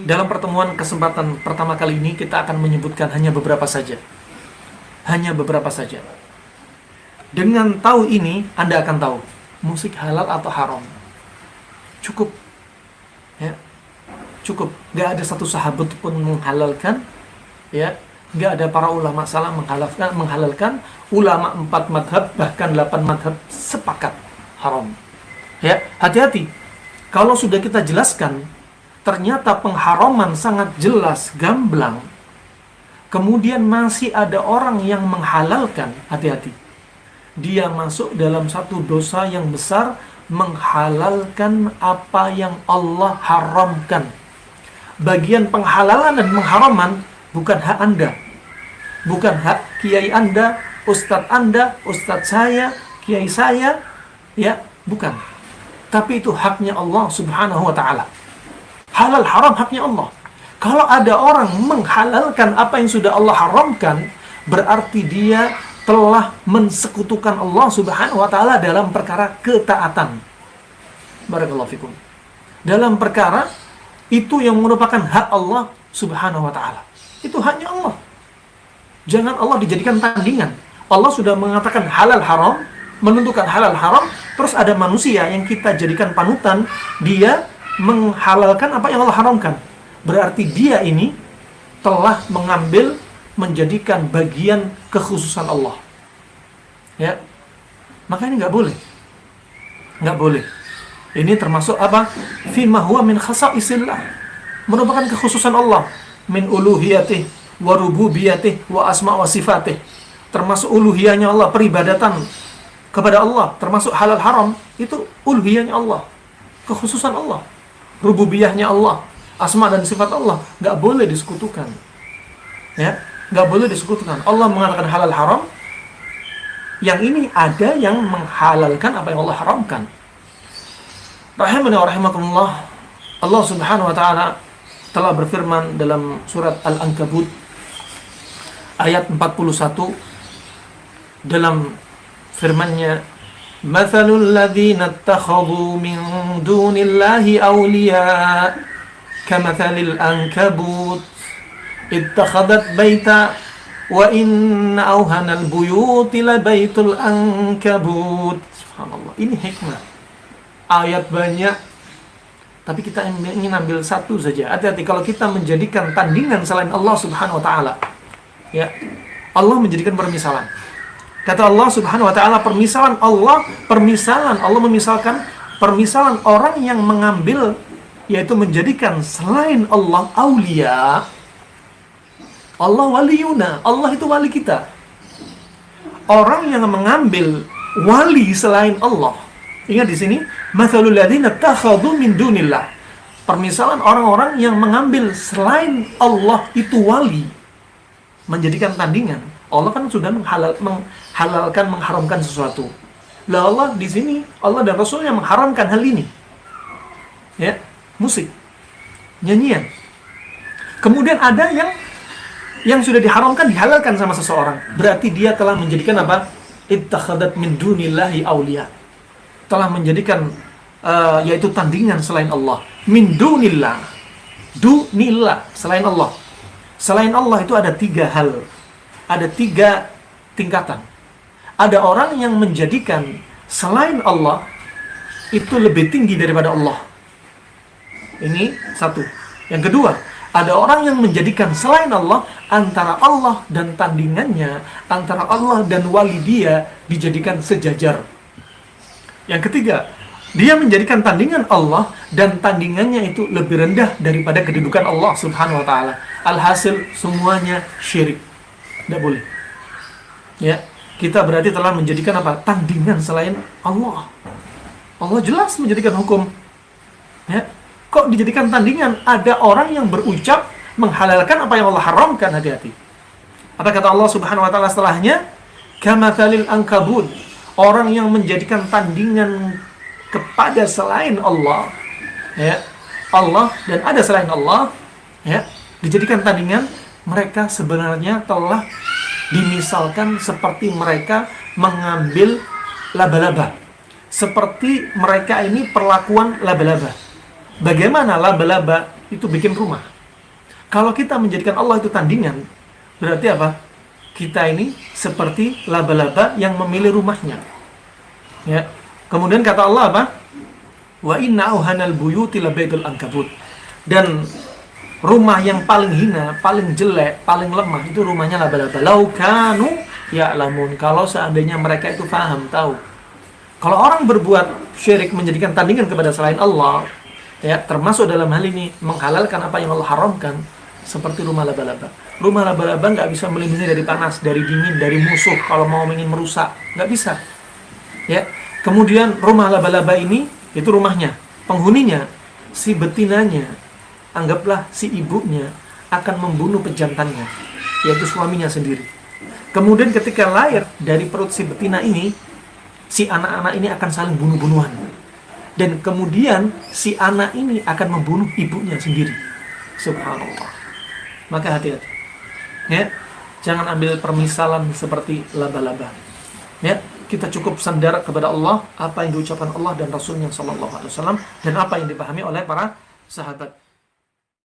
Dalam pertemuan kesempatan pertama kali ini kita akan menyebutkan hanya beberapa saja. Hanya beberapa saja. Dengan tahu ini, Anda akan tahu musik halal atau haram. Cukup. Ya. Cukup. Gak ada satu sahabat pun menghalalkan, ya. Gak ada para ulama salah menghalalkan. Ulama 4 madhab, bahkan 8 madhab sepakat haram. Ya, hati-hati. Kalau sudah kita jelaskan, ternyata pengharaman sangat jelas, gamblang. Kemudian masih ada orang yang menghalalkan, hati-hati. Dia masuk dalam satu dosa yang besar, menghalalkan apa yang Allah haramkan. Bagian penghalalan dan pengharaman bukan hak Anda. Bukan hak kiai Anda, ustadz Anda, ustadz saya, kiai saya, ya, bukan. Tapi itu haknya Allah Subhanahu wa ta'ala. Halal haram haknya Allah. Kalau ada orang menghalalkan apa yang sudah Allah haramkan, berarti dia telah mensekutukan Allah Subhanahu wa ta'ala dalam perkara ketaatan. Barakallahu fikum. Dalam perkara itu yang merupakan hak Allah Subhanahu wa ta'ala. Itu haknya Allah. Jangan Allah dijadikan tandingan. Allah sudah mengatakan halal haram, menentukan halal haram, terus ada manusia yang kita jadikan panutan, dia menghalalkan apa yang Allah haramkan. Berarti dia ini telah menjadikan bagian kekhususan Allah. Ya. Maka ini nggak boleh. Nggak boleh. Ini termasuk apa? Fima huwa min khasa'isillah. Merupakan kekhususan Allah. Min uluhiyatih, wa rububiyatih, wa asma' wa sifatih. Termasuk uluhiyahnya Allah, peribadatan kepada Allah. Termasuk halal haram. Itu uluhiyahnya Allah. Kekhususan Allah. Rububiyahnya Allah. Asma' dan sifat Allah. Nggak boleh disekutukan. Ya. Nggak boleh disekutukan. Allah mengatakan halal haram. Yang ini ada yang menghalalkan apa yang Allah haramkan. Rahimani wa rahimakumullah. Allah Subhanahu wa ta'ala telah berfirman dalam surat Al-Ankabut ayat 41 dalam firman-Nya, "Mathalul ladzina ittakhadhu min dunillahi awliya kamathalil ankabut ittakhadhat baita wa inna awhanal buyuti labaitul ankabut." Subhanallah. Ini hikmah. Ayat banyak, tapi kita ingin ambil satu saja. Hati-hati kalau kita menjadikan tandingan selain Allah Subhanahu wa ta'ala. Ya. Allah menjadikan permisalan. Kata Allah Subhanahu wa ta'ala, permisalan Allah memisalkan permisalan orang yang mengambil, yaitu menjadikan selain Allah aulia. Allah waliyuna, Allah itu wali kita. Orang yang mengambil wali selain Allah. Ingat di sini, mathalul ladzina ittakhadhu min dunillah. Permisalan orang-orang yang mengambil selain Allah itu wali, menjadikan tandingan. Allah kan sudah menghalalkan, mengharamkan sesuatu. Lah Allah di sini, Allah dan Rasulnya mengharamkan hal ini. Ya, musik, nyanyian. Kemudian ada yang sudah diharamkan dihalalkan sama seseorang. Berarti dia telah menjadikan apa? Ittakhadat min dunillahi awliya. Telah menjadikan yaitu tandingan selain Allah. Min dunillah. Dunillah, selain Allah. Selain Allah itu ada 3 hal. Ada 3 tingkatan. Ada orang yang menjadikan selain Allah itu lebih tinggi daripada Allah. Ini satu. Yang kedua, ada orang yang menjadikan selain Allah, antara Allah dan tandingannya, antara Allah dan wali dia dijadikan sejajar. Yang ketiga, dia menjadikan tandingan Allah dan tandingannya itu lebih rendah daripada kedudukan Allah Subhanahu wa ta'ala. Alhasil semuanya syirik. Tidak boleh. Ya, kita berarti telah menjadikan apa? Tandingan selain Allah. Allah jelas menjadikan hukum. Ya. Kok dijadikan tandingan? Ada orang yang berucap menghalalkan apa yang Allah haramkan, hati-hati. Apa kata Allah Subhanahu wa ta'ala setelahnya? Kamathalil ankabut. Orang yang menjadikan tandingan kepada selain Allah, ya, Allah dan ada selain Allah, ya, dijadikan tandingan, mereka sebenarnya telah dimisalkan seperti mereka mengambil laba-laba. Seperti mereka ini perlakuan laba-laba. Bagaimana laba-laba itu bikin rumah? Kalau kita menjadikan Allah itu tandingan, berarti apa? Kita ini seperti laba-laba yang memilih rumahnya. Ya. Kemudian kata Allah apa? Wa inna auhanal buyuti labaitul ankabut. Dan rumah yang paling hina, paling jelek, paling lemah itu rumahnya laba-laba. Lau kanu ya'lamun. Kalau seandainya mereka itu paham, tahu. Kalau orang berbuat syirik menjadikan tandingan kepada selain Allah, ya, termasuk dalam hal ini menghalalkan apa yang Allah haramkan, seperti rumah laba-laba. Rumah laba-laba nggak bisa melindungi dari panas, dari dingin, dari musuh kalau mau ingin merusak, nggak bisa. Ya. Kemudian rumah laba-laba ini itu rumahnya, penghuninya, si betinanya, anggaplah si ibunya akan membunuh pejantannya, yaitu suaminya sendiri. Kemudian ketika lahir dari perut si betina ini, si anak-anak ini akan saling bunuh-bunuhan. Dan kemudian si anak ini akan membunuh ibunya sendiri. Subhanallah. Maka hati-hati. Ya, jangan ambil permisalan seperti laba-laba. Ya, kita cukup sandar kepada Allah, apa yang diucapkan Allah dan Rasulnya sallallahu alaihi wasallam, dan apa yang dipahami oleh para sahabat.